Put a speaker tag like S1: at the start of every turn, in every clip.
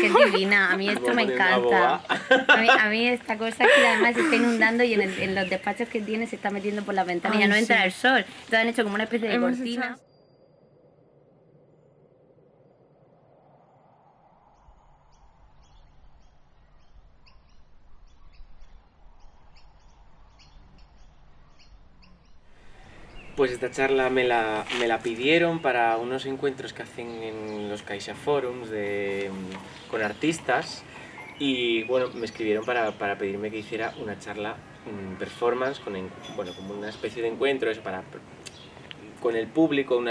S1: Que es divina, a mí esto me encanta. A mí esta cosa que además se está inundando y en los despachos que tiene se está metiendo por las ventanas y ya no entra el sol. Entonces han hecho como una especie de cortina.
S2: Pues esta charla me la pidieron para unos encuentros que hacen en los Caixa Forums con artistas y bueno, me escribieron para pedirme que hiciera una charla performance como una especie de encuentro eso, con el público,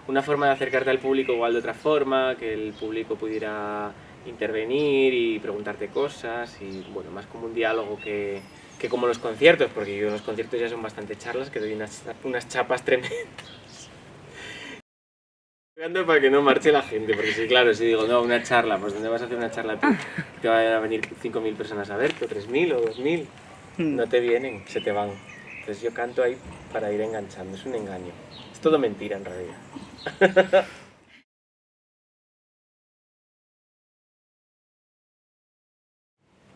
S2: una forma de acercarte al público igual de otra forma, que el público pudiera intervenir y preguntarte cosas y bueno, más como un diálogo que como los conciertos, porque yo en los conciertos ya son bastante charlas, que doy unas chapas tremendas. Para que no marche la gente, porque sí, claro, si digo, no, una charla, pues ¿dónde vas a hacer una charla tú? Te van a venir 5.000 personas a verte, o 3.000 o 2.000. No te vienen, se te van. Entonces yo canto ahí para ir enganchando, es un engaño. Es todo mentira en realidad.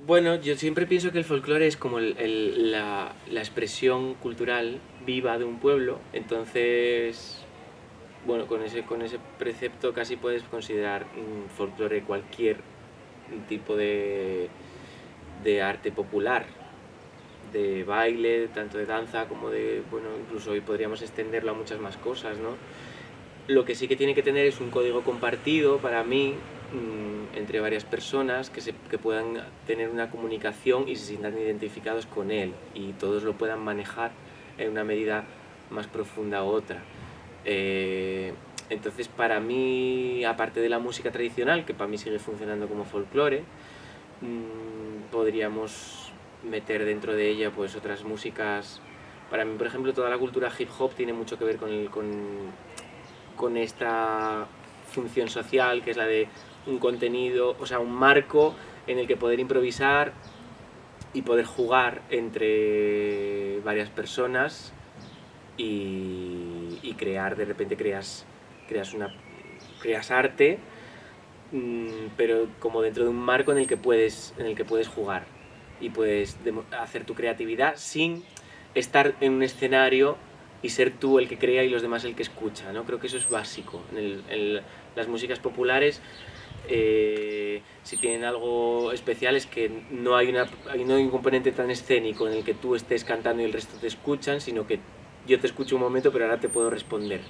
S2: Bueno, yo siempre pienso que el folclore es como la expresión cultural viva de un pueblo, entonces, bueno, con ese precepto casi puedes considerar folclore cualquier tipo de arte popular, de baile, tanto de danza como bueno, incluso hoy podríamos extenderlo a muchas más cosas, ¿no? Lo que sí que tiene que tener es un código compartido para mí, entre varias personas que puedan tener una comunicación y se sientan identificados con él y todos lo puedan manejar en una medida más profunda u otra. Entonces para mí, aparte de la música tradicional, que para mí sigue funcionando como folclore, podríamos meter dentro de ella pues otras músicas. Para mí, por ejemplo, toda la cultura hip hop tiene mucho que ver con esta función social, que es la de un contenido, o sea, un marco en el que poder improvisar y poder jugar entre varias personas y crear, de repente creas arte, pero como dentro de un marco en el que puedes jugar y puedes hacer tu creatividad sin estar en un escenario y ser tú el que crea y los demás el que escucha, ¿no? Creo que eso es básico. En las músicas populares, si tienen algo especial es que no hay un componente tan escénico en el que tú estés cantando y el resto te escuchan, sino que yo te escucho un momento pero ahora te puedo responder.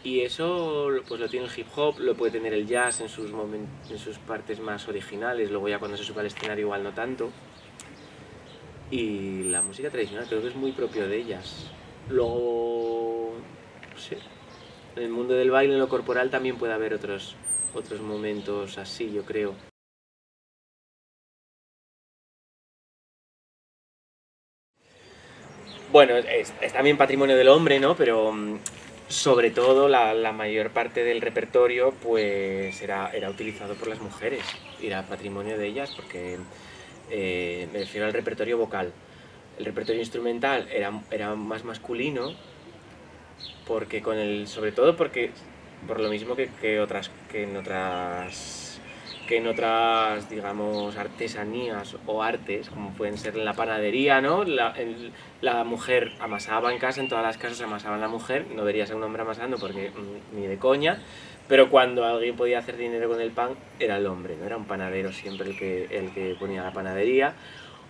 S2: Y eso pues lo tiene el hip hop, lo puede tener el jazz en sus partes más originales, luego ya cuando se sube al escenario igual no tanto. Y la música tradicional creo que es muy propio de ellas. Luego, no sé, en el mundo del baile, en lo corporal también puede haber otros momentos así, yo creo. Bueno, es también patrimonio del hombre, ¿no? Pero sobre todo la mayor parte del repertorio pues era utilizado por las mujeres, era patrimonio de ellas porque me refiero al repertorio vocal. El repertorio instrumental era más masculino porque sobre todo porque por lo mismo que en otras digamos artesanías o artes como pueden ser en la panadería, ¿no? La mujer amasaba en casa, en todas las casas amasaba la mujer, no verías a un hombre amasando porque ni de coña, pero cuando alguien podía hacer dinero con el pan era el hombre, no era un panadero siempre el que ponía la panadería.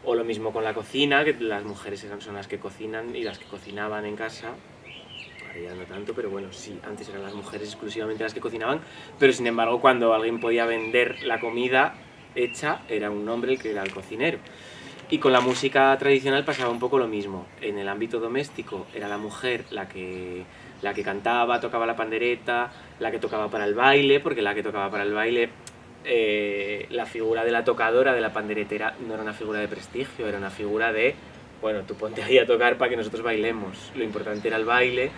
S2: O lo mismo con la cocina, que las mujeres son las que cocinan y las que cocinaban en casa. Ahora ya no tanto, pero bueno, sí, antes eran las mujeres exclusivamente las que cocinaban, pero sin embargo cuando alguien podía vender la comida hecha, era un hombre el que era el cocinero. Y con la música tradicional pasaba un poco lo mismo. En el ámbito doméstico era la mujer la que cantaba, tocaba la pandereta, la que tocaba para el baile, porque la que tocaba para el baile, la figura de la tocadora, de la panderetera, no era una figura de prestigio, era una figura de, bueno, tú ponte ahí a tocar para que nosotros bailemos. Lo importante era el baile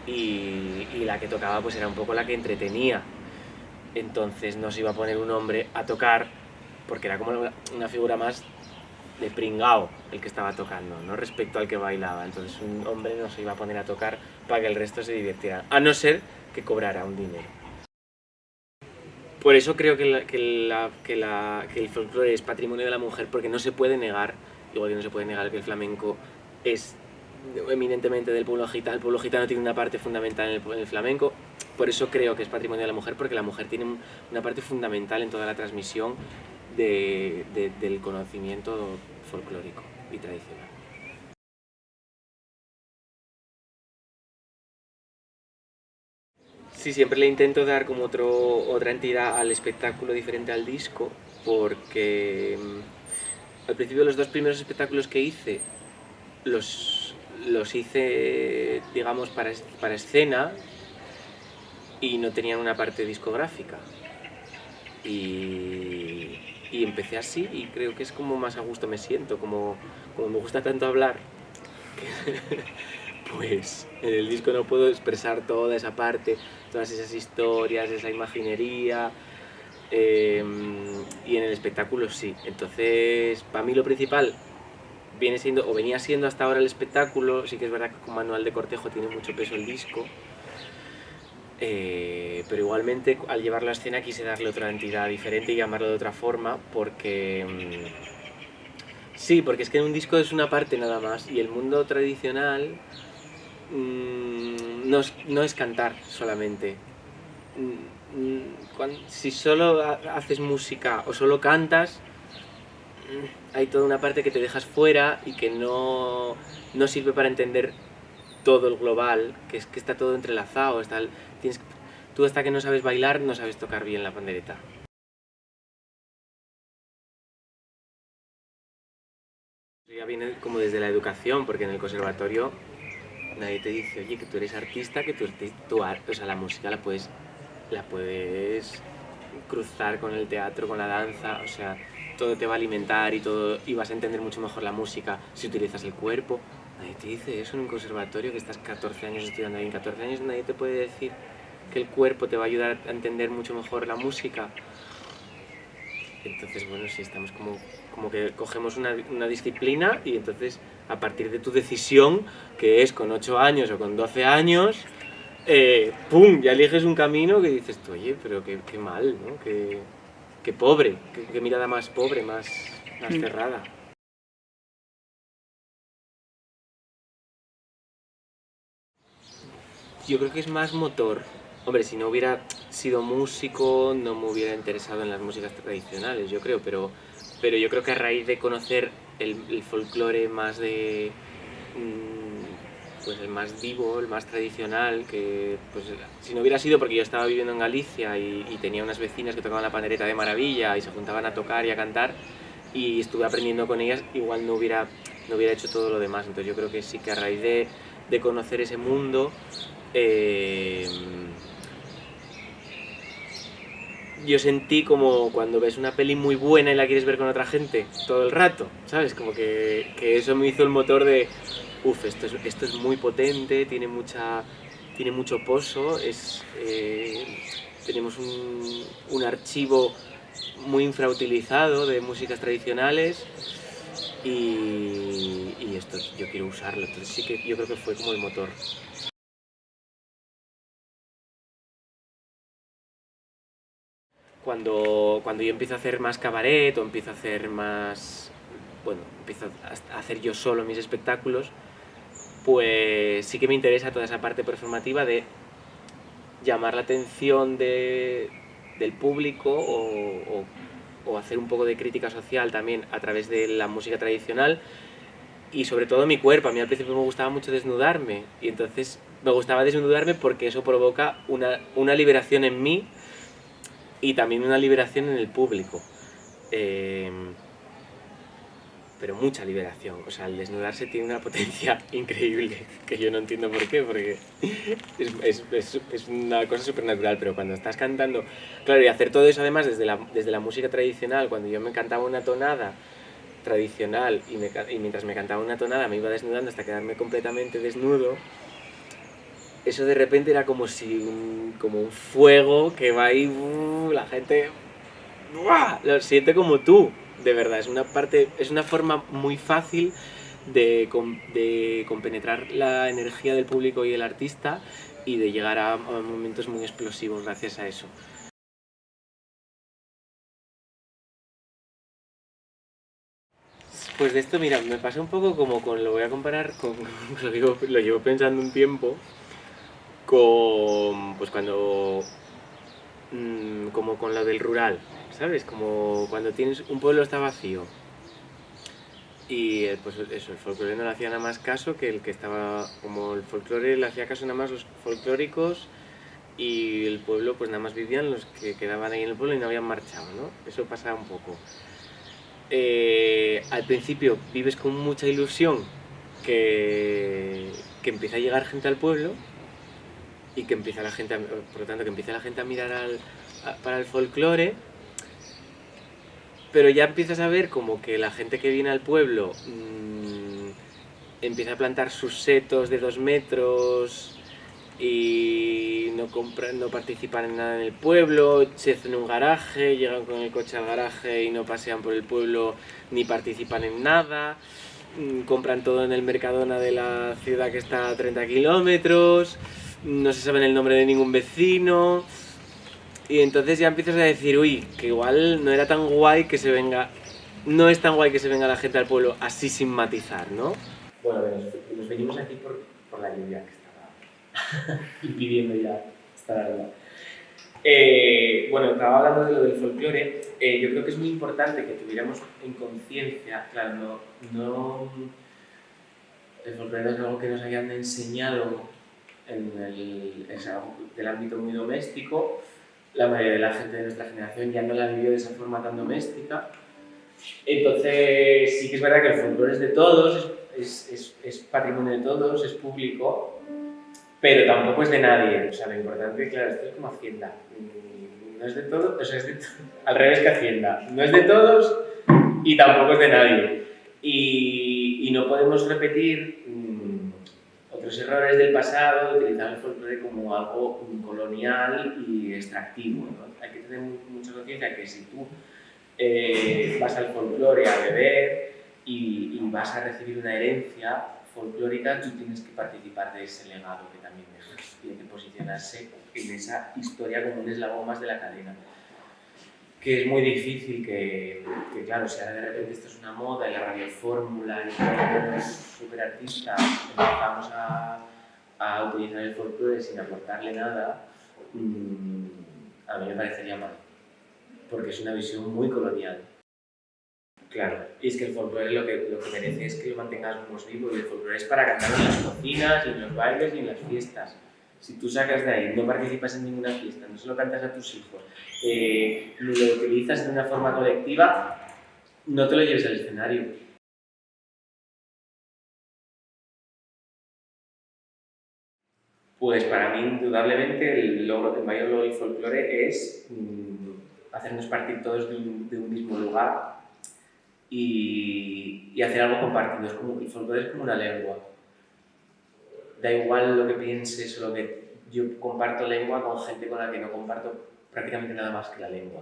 S2: y la que tocaba pues era un poco la que entretenía. Entonces no se iba a poner un hombre a tocar porque era como una figura más de pringao el que estaba tocando, ¿no? Respecto al que bailaba. Entonces un hombre no se iba a poner a tocar para que el resto se divirtiera, a no ser que cobrara un dinero. Por eso creo que el folclore es patrimonio de la mujer, porque no se puede negar, igual que no se puede negar que el flamenco es eminentemente del pueblo gitano. El pueblo gitano tiene una parte fundamental en el flamenco, por eso creo que es patrimonio de la mujer, porque la mujer tiene una parte fundamental en toda la transmisión del conocimiento folclórico y tradicional. Sí, siempre le intento dar como otra entidad al espectáculo diferente al disco, porque al principio los 2 primeros espectáculos que hice los hice, digamos, para escena y no tenían una parte discográfica. Y empecé así y creo que es como más a gusto me siento, como me gusta tanto hablar, pues en el disco no puedo expresar toda esa parte, todas esas historias, esa imaginería, y en el espectáculo sí. Entonces, para mí lo principal viene siendo, o venía siendo hasta ahora el espectáculo. Sí que es verdad que con Manual de Cortejo tiene mucho peso el disco, pero igualmente al llevarlo a escena quise darle otra entidad diferente y llamarlo de otra forma, porque sí, porque es que en un disco es una parte nada más, y el mundo tradicional no es cantar solamente. Si solo haces música o solo cantas, hay toda una parte que te dejas fuera y que no sirve para entender todo el global, que es que está todo entrelazado. Tú hasta que no sabes bailar no sabes tocar bien la pandereta. Ya viene como desde la educación, porque en el conservatorio nadie te dice, oye, que tú eres artista, que o sea, la música la puedes cruzar con el teatro, con la danza, o sea, todo te va a alimentar y vas a entender mucho mejor la música si utilizas el cuerpo. Nadie te dice eso en un conservatorio, que estás 14 años estudiando ahí. En 14 años nadie te puede decir que el cuerpo te va a ayudar a entender mucho mejor la música. Entonces, bueno, sí, estamos como que cogemos una disciplina y entonces a partir de tu decisión, que es con 8 años o con 12 años, ¡pum!, ya eliges un camino que dices tú, oye, pero qué mal, ¿no? Qué pobre, qué mirada más pobre, más cerrada. Yo creo que es más motor. Hombre, si no hubiera sido músico, no me hubiera interesado en las músicas tradicionales, yo creo, pero yo creo que a raíz de conocer el folclore más pues el más vivo, el más tradicional, que pues si no hubiera sido porque yo estaba viviendo en Galicia y tenía unas vecinas que tocaban la pandereta de maravilla y se juntaban a tocar y a cantar y estuve aprendiendo con ellas, igual no hubiera hecho todo lo demás. Entonces yo creo que sí que a raíz de conocer ese mundo, yo sentí como cuando ves una peli muy buena y la quieres ver con otra gente todo el rato, ¿sabes? Como que eso me hizo el motor de, esto es muy potente, tiene mucho pozo, tenemos un archivo muy infrautilizado de músicas tradicionales y esto yo quiero usarlo. Entonces sí que yo creo que fue como el motor. Cuando yo empiezo a hacer más cabaret o empiezo a hacer más... Bueno, empiezo a hacer yo solo mis espectáculos, pues sí que me interesa toda esa parte performativa de llamar la atención del público o hacer un poco de crítica social también a través de la música tradicional y sobre todo mi cuerpo. A mí al principio me gustaba mucho desnudarme y entonces me gustaba desnudarme porque eso provoca una liberación en mí y también una liberación en el público, pero mucha liberación. O sea, el desnudarse tiene una potencia increíble, que yo no entiendo por qué, porque es una cosa supernatural, pero cuando estás cantando, claro, y hacer todo eso además desde la música tradicional, cuando yo me cantaba una tonada tradicional y mientras me cantaba una tonada me iba desnudando hasta quedarme completamente desnudo, eso de repente era como un fuego que va ahí, la gente lo siente como tú, de verdad. Es una forma muy fácil de compenetrar la energía del público y el artista y de llegar a momentos muy explosivos gracias a eso. Pues de esto, mira, me pasa un poco como con, lo voy a comparar con, lo llevo pensando un tiempo, con, pues cuando, como con lo del rural, ¿sabes? Como cuando tienes, un pueblo está vacío y pues eso, el folclore no le hacía nada más caso que el que estaba, como el folclore le hacía caso nada más los folclóricos y el pueblo pues nada más vivían los que quedaban ahí en el pueblo y no habían marchado, ¿no? Eso pasaba un poco. Al principio vives con mucha ilusión que empieza a llegar gente al pueblo y que empieza la gente, por lo tanto, que empieza la gente a mirar para el folclore, pero ya empiezas a ver como que la gente que viene al pueblo empieza a plantar sus setos de 2 metros y no participan en nada en el pueblo, se hacen un garaje, llegan con el coche al garaje y no pasean por el pueblo ni participan en nada, compran todo en el Mercadona de la ciudad que está a 30 kilómetros, no se sabe el nombre de ningún vecino y entonces ya empiezas a decir, uy, que igual no era tan guay que se venga, no es tan guay que se venga la gente al pueblo así sin matizar, ¿no? Bueno, nos venimos aquí por la lluvia que estaba impidiendo ya estar arriba. Bueno, estaba hablando de lo del folclore. Yo creo que es muy importante que tuviéramos en conciencia, claro, el folclore no es algo que nos hayan enseñado es algo del ámbito muy doméstico. La mayoría de la gente de nuestra generación ya no la vivió de esa forma tan doméstica. Entonces, sí que es verdad que el folclore es de todos, es patrimonio de todos, es público, pero tampoco es de nadie. O sea, lo importante, claro, esto es como Hacienda. No es de todos, o sea, al revés que Hacienda. No es de todos y tampoco es de nadie. Y no podemos repetir otros errores del pasado, utilizar el folclore como algo colonial y extractivo, ¿no? Hay que tener mucha conciencia que si tú vas al folclore a beber y vas a recibir una herencia folclórica, tú tienes que participar de ese legado que también dejas. Tiene que posicionarse en esa historia como un eslabón más de la cadena. Que es muy difícil que claro, si ahora de repente esto es una moda y la radiofórmula y todos los superartistas empezamos a utilizar el folclore sin aportarle nada, a mí me parecería mal, porque es una visión muy colonial. Claro, y es que el folclore lo que merece es que lo mantengamos vivo, y el folclore es para cantar en las cocinas, y en los bailes y en las fiestas. Si tú sacas de ahí, no participas en ninguna fiesta, no se lo cantas a tus hijos, lo utilizas de una forma colectiva, no te lo lleves al escenario. Pues para mí, indudablemente, el mayor logro del folclore es hacernos partir todos de un mismo lugar y hacer algo compartido. El folclore es como una lengua. Da igual lo que pienses o lo que... Yo comparto lengua con gente con la que no comparto prácticamente nada más que la lengua.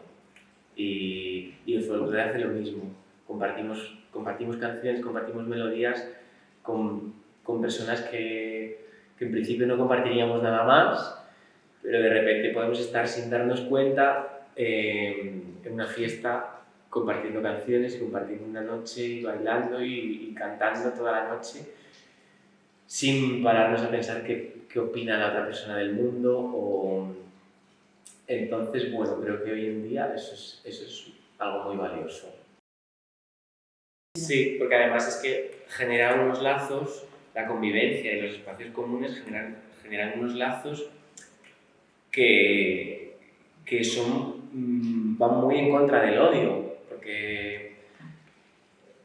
S2: Y el folclore hace lo mismo. Compartimos canciones, compartimos melodías con personas que en principio no compartiríamos nada más, pero de repente podemos estar sin darnos cuenta en una fiesta compartiendo canciones y compartiendo una noche y bailando y cantando toda la noche sin pararnos a pensar qué opina la otra persona del mundo. Entonces, bueno, creo que hoy en día eso es algo muy valioso. Sí, porque además es que generar unos lazos, la convivencia y los espacios comunes generan unos lazos que van muy en contra del odio, porque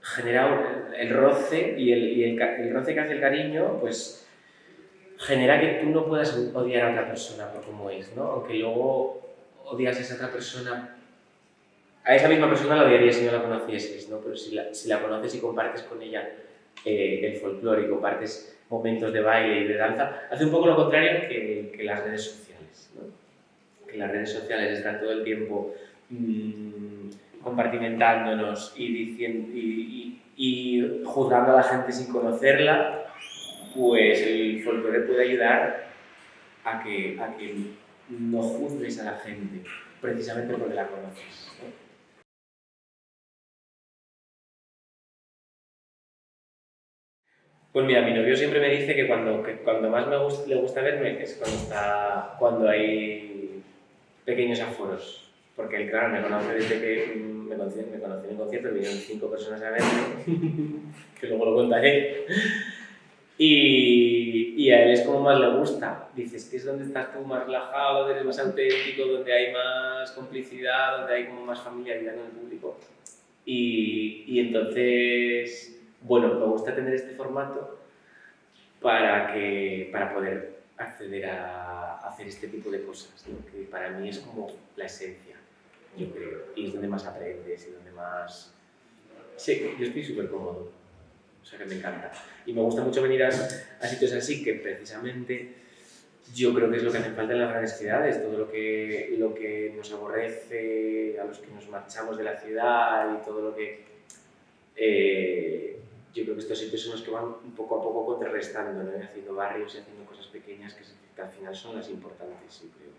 S2: genera el roce y el roce que hace el cariño, pues genera que tú no puedas odiar a otra persona por cómo es, ¿no? Aunque luego odias a esa otra persona, a esa misma persona la odiarías si no la conocieses, ¿no? Pero si la conoces y compartes con ella el folclore y compartes momentos de baile y de danza, hace un poco lo contrario que las redes sociales, ¿no? Que las redes sociales están todo el tiempo compartimentándonos y juzgando a la gente sin conocerla, pues el folclore puede ayudar a que no juzgues a la gente precisamente porque la conoces, ¿no? Pues mira, mi novio siempre me dice que cuando más le gusta verme es cuando hay pequeños aforos. Porque él, claro, me conoce desde que me conocí en un concierto, vinieron 5 personas a verme, que luego lo contaré. Y a él es como más le gusta. Dices que es donde estás tú más relajado, donde eres más auténtico, donde hay más complicidad, donde hay como más familiaridad con el público. Y entonces, bueno, me gusta tener este formato para poder acceder a hacer este tipo de cosas, ¿no? Que para mí es como la esencia, yo creo, y es donde más aprendes y donde más... Sí, yo estoy súper cómodo, o sea que me encanta. Y me gusta mucho venir a sitios así que precisamente yo creo que es lo que hace falta en las grandes ciudades, todo lo que nos aborrece, a los que nos marchamos de la ciudad y todo lo que... yo creo que estos sitios son los que van un poco a poco contrarrestando, ¿no? Haciendo barrios y haciendo cosas pequeñas que al final son las importantes, yo creo.